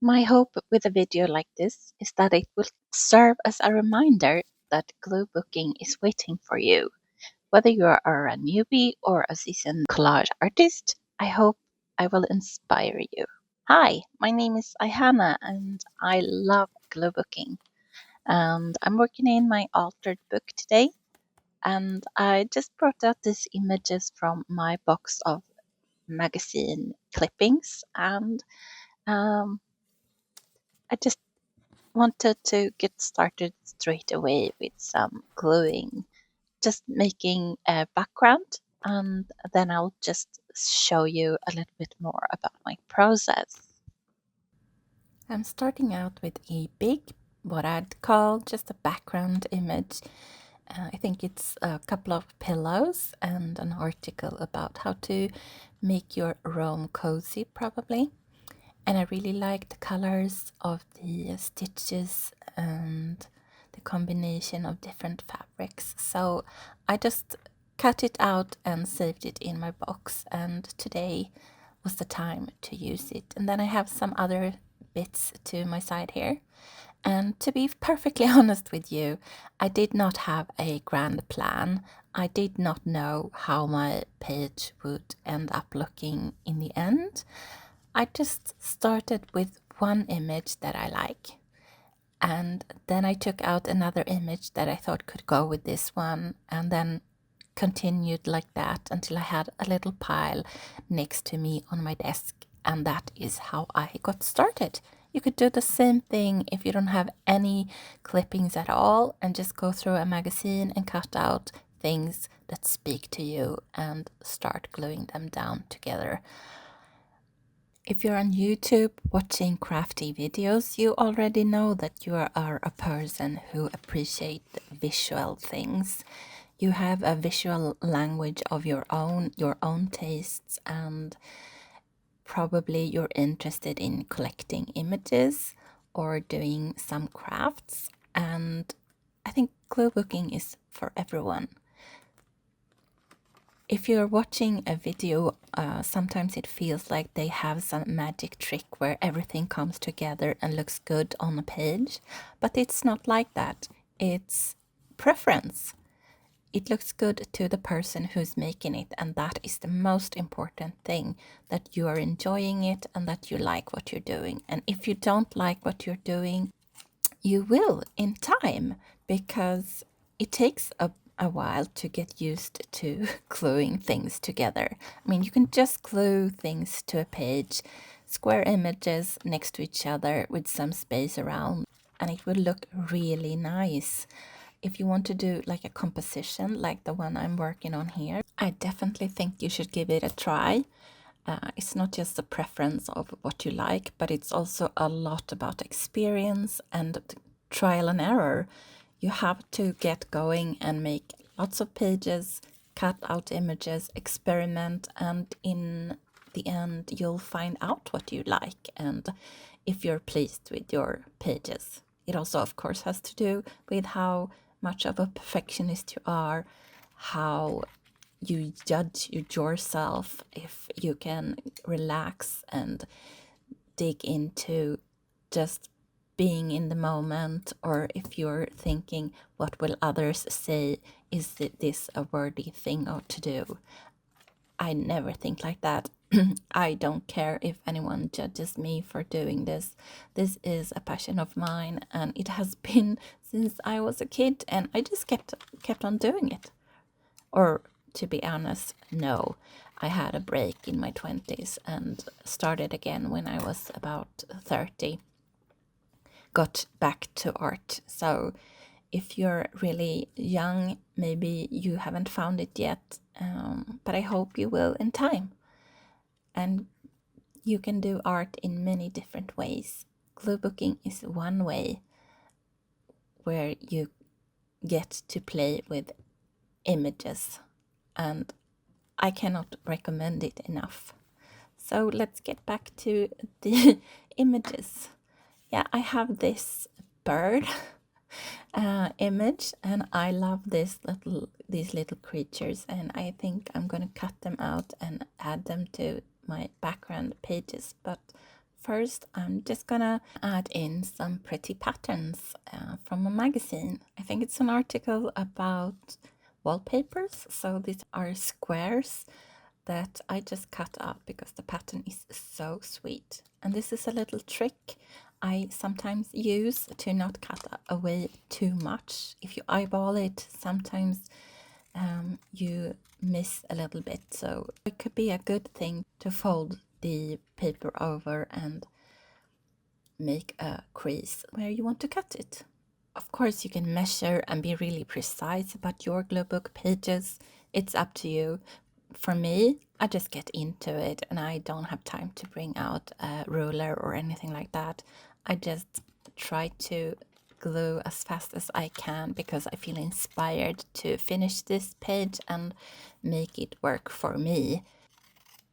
My hope with a video like this is that it will serve as a reminder that glue booking is waiting for you. Whether you are a newbie or a seasoned collage artist, I hope I will inspire you. Hi, my name is iHanna and I love glue booking. And I'm working in my altered book today. And I just brought out these images from my box of magazine clippings. And um, I just wanted to get started straight away with some gluing, just making a background, and then I'll just show you a little bit more about my process. I'm starting out with a big, what I'd call just a background image. I think it's a couple of pillows and an article about how to make your room cozy, probably. And I really like the colors of the stitches and the combination of different fabrics. So I just cut it out and saved it in my box, and today was the time to use it. And then I have some other bits to my side here. And to be perfectly honest with you, I did not have a grand plan. I did not know how my page would end up looking in the end. I just started with one image that I like. And then I took out another image that I thought could go with this one, and then continued like that until I had a little pile next to me on my desk. And that is how I got started. You could do the same thing if you don't have any clippings at all and just go through a magazine and cut out things that speak to you and start gluing them down together. If you're on YouTube watching crafty videos, you already know that you are a person who appreciates visual things. You have a visual language of your own tastes, and probably you're interested in collecting images or doing some crafts. And I think glue booking is for everyone. If you're watching a video, sometimes it feels like they have some magic trick where everything comes together and looks good on a page, but it's not like that. It's preference. It looks good to the person who's making it, and that is the most important thing, that you are enjoying it and that you like what you're doing. And if you don't like what you're doing, you will in time, because it takes a while to get used to gluing things together. I mean, you can just glue things to a page, square images next to each other with some space around, and it will look really nice. If you want to do like a composition like the one I'm working on here, I definitely think you should give it a try. It's not just a preference of what you like, but it's also a lot about experience and trial and error. You have to get going and make lots of pages, cut out images, experiment, and in the end, you'll find out what you like and if you're pleased with your pages. It also, of course, has to do with how much of a perfectionist you are, how you judge yourself, if you can relax and dig into just being in the moment, or if you're thinking, what will others say? Is this a worthy thing to do? I never think like that. I don't care if anyone judges me for doing this. This is a passion of mine, and it has been since I was a kid, and I just kept on doing it. Or to be honest, no. I had a break in my 20s and started again when I was about 30. Got back to art. So if you're really young, maybe you haven't found it yet, but I hope you will in time. And you can do art in many different ways. Glue booking is one way where you get to play with images, and I cannot recommend it enough. So let's get back to the images. Yeah, I have this bird image, and I love these little creatures, and I think I'm gonna cut them out and add them to my background pages. But First, I'm just gonna add in some pretty patterns from a magazine. I think it's an article about wallpapers. So these are squares that I just cut up because the pattern is so sweet. And this is a little trick I sometimes use to not cut away too much. If you eyeball it, sometimes you miss a little bit. So it could be a good thing to fold the paper over and make a crease where you want to cut it. Of course, you can measure and be really precise about your glue book pages. It's up to you. For me, I just get into it and I don't have time to bring out a ruler or anything like that. I just try to glue as fast as I can because I feel inspired to finish this page and make it work for me.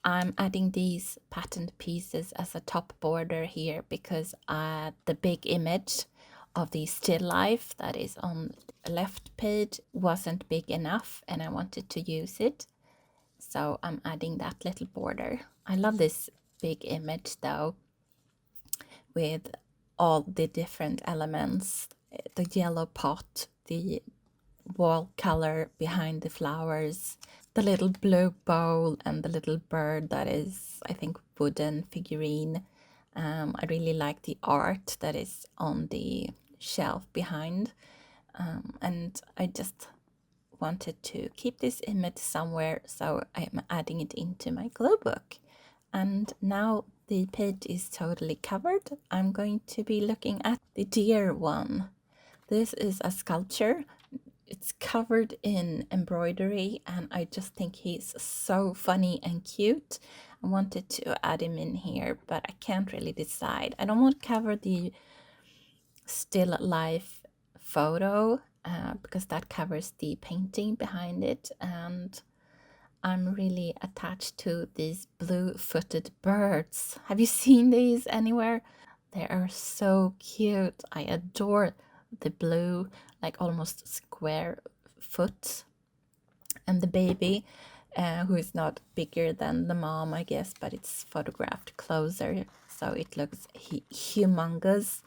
I'm adding these patterned pieces as a top border here because the big image of the still life that is on the left page wasn't big enough and I wanted to use it. So I'm adding that little border. I love this big image though, with all the different elements, the yellow pot, the wall color behind the flowers, the little blue bowl and the little bird that is, I think, wooden figurine. I really like the art that is on the shelf behind. And I just wanted to keep this image somewhere, so I'm adding it into my glue book. And now the page is totally covered. I'm going to be looking at the deer one. This is a sculpture. It's covered in embroidery and I just think he's so funny and cute. I wanted to add him in here, but I can't really decide. I don't want to cover the still life photo because that covers the painting behind it, and I'm really attached to these blue-footed birds. Have you seen these anywhere? They are so cute. I adore the blue, like almost square foot, and the baby, who is not bigger than the mom, I guess, but it's photographed closer, so it looks humongous.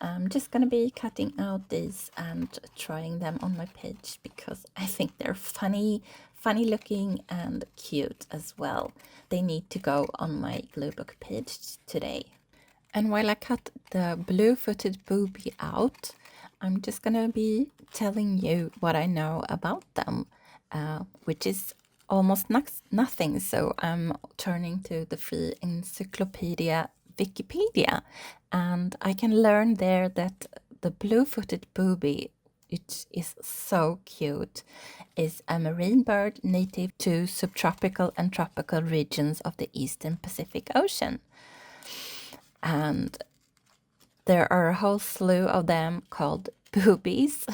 I'm just gonna be cutting out these and trying them on my page because I think they're funny looking and cute as well. They need to go on my glue book page today. And while I cut the blue-footed booby out, I'm just gonna be telling you what I know about them, which is almost nothing. So I'm turning to the free encyclopedia Wikipedia, and I can learn there that the blue-footed booby, which is so cute, is a marine bird native to subtropical and tropical regions of the eastern Pacific Ocean. And there are a whole slew of them called boobies.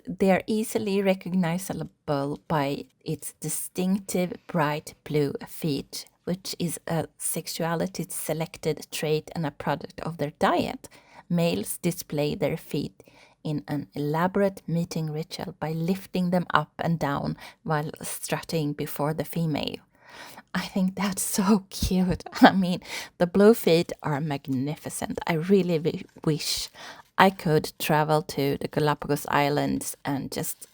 They're easily recognizable by its distinctive bright blue feet, which is a sexuality selected trait and a product of their diet. Males display their feet in an elaborate mating ritual by lifting them up and down while strutting before the female. I think that's so cute. I mean, the blue feet are magnificent. I really wish I could travel to the Galapagos Islands and just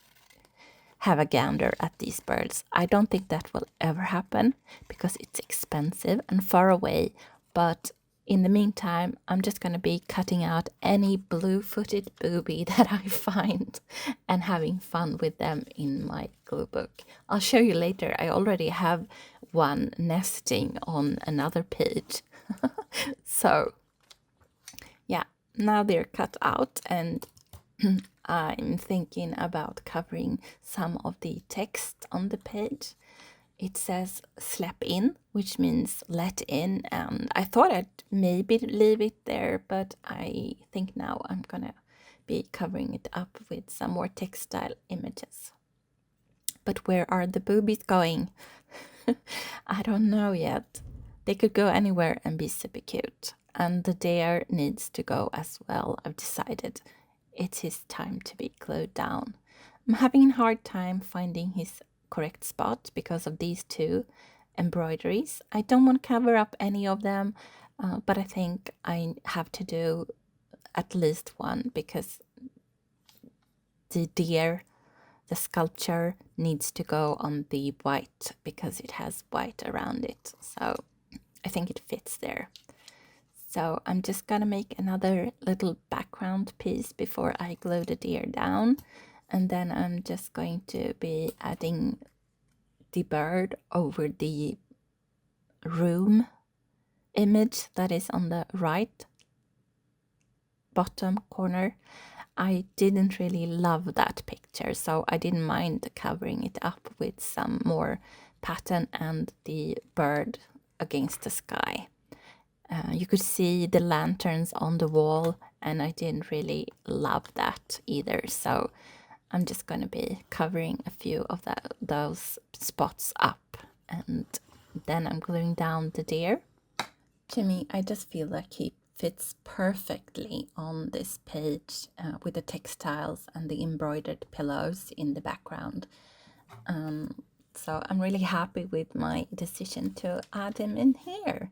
have a gander at these birds. I don't think that will ever happen because it's expensive and far away, but in the meantime, I'm just going to be cutting out any blue-footed booby that I find and having fun with them in my glue book. I'll show you later. I already have one nesting on another page. So, yeah, now they're cut out and I'm thinking about covering some of the text on the page. It says "slap in," which means let in, and I thought I'd maybe leave it there, but I think now I'm gonna be covering it up with some more textile images. But where are the boobies going? I don't know yet. They could go anywhere and be super cute. And the deer needs to go as well, I've decided. It's his time to be glued down. I'm having a hard time finding his correct spot because of these two embroideries. I don't want to cover up any of them, but I think I have to do at least one because the deer, the sculpture needs to go on the white because it has white around it. So I think it fits there. So I'm just gonna make another little background piece before I glue the deer down. And then I'm just going to be adding the bird over the room image that is on the right bottom corner. I didn't really love that picture, so I didn't mind covering it up with some more pattern and the bird against the sky. You could see the lanterns on the wall, and I didn't really love that either, so I'm just going to be covering a few of those spots up, and then I'm gluing down the deer. To me, I just feel like he fits perfectly on this page with the textiles and the embroidered pillows in the background. So I'm really happy with my decision to add him in here.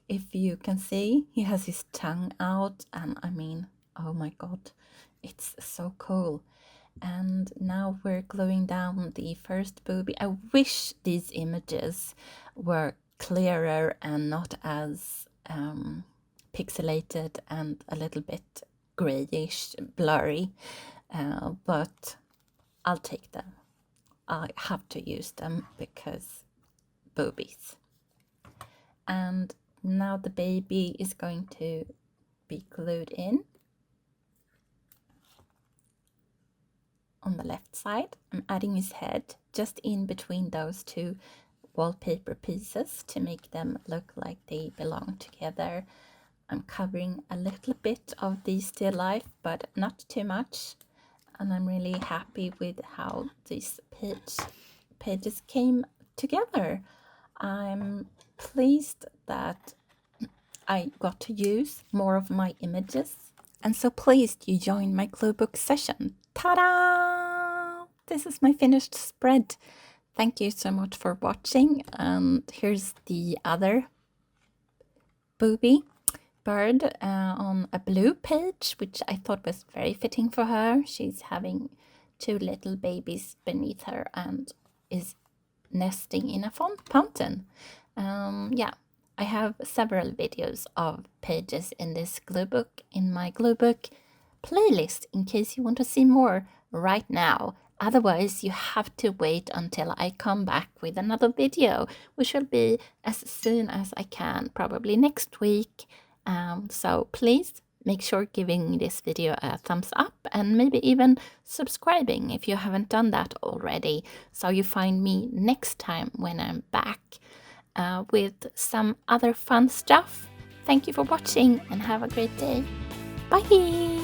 If you can see, he has his tongue out, and I mean, oh my god, it's so cool. And now we're gluing down the first booby. I wish these images were clearer and not as pixelated and a little bit grayish, blurry, but I'll take them. I have to use them because boobies. And now the baby is going to be glued in. On the left side, I'm adding his head just in between those two wallpaper pieces to make them look like they belong together. I'm covering a little bit of the still life, but not too much. And I'm really happy with how these pages came together. I'm pleased that I got to use more of my images. And so pleased you joined my glue book session. Ta-da! This is my finished spread. Thank you so much for watching. And here's the other booby bird on a blue page, which I thought was very fitting for her. She's having two little babies beneath her and is nesting in a fountain. Yeah, I have several videos of pages in this glue book in my glue book playlist in case you want to see more right now. Otherwise, you have to wait until I come back with another video, which will be as soon as I can, probably next week. So please make sure giving this video a thumbs up and maybe even subscribing if you haven't done that already, so you find me next time when I'm back with some other fun stuff. Thank you for watching and have a great day. Bye!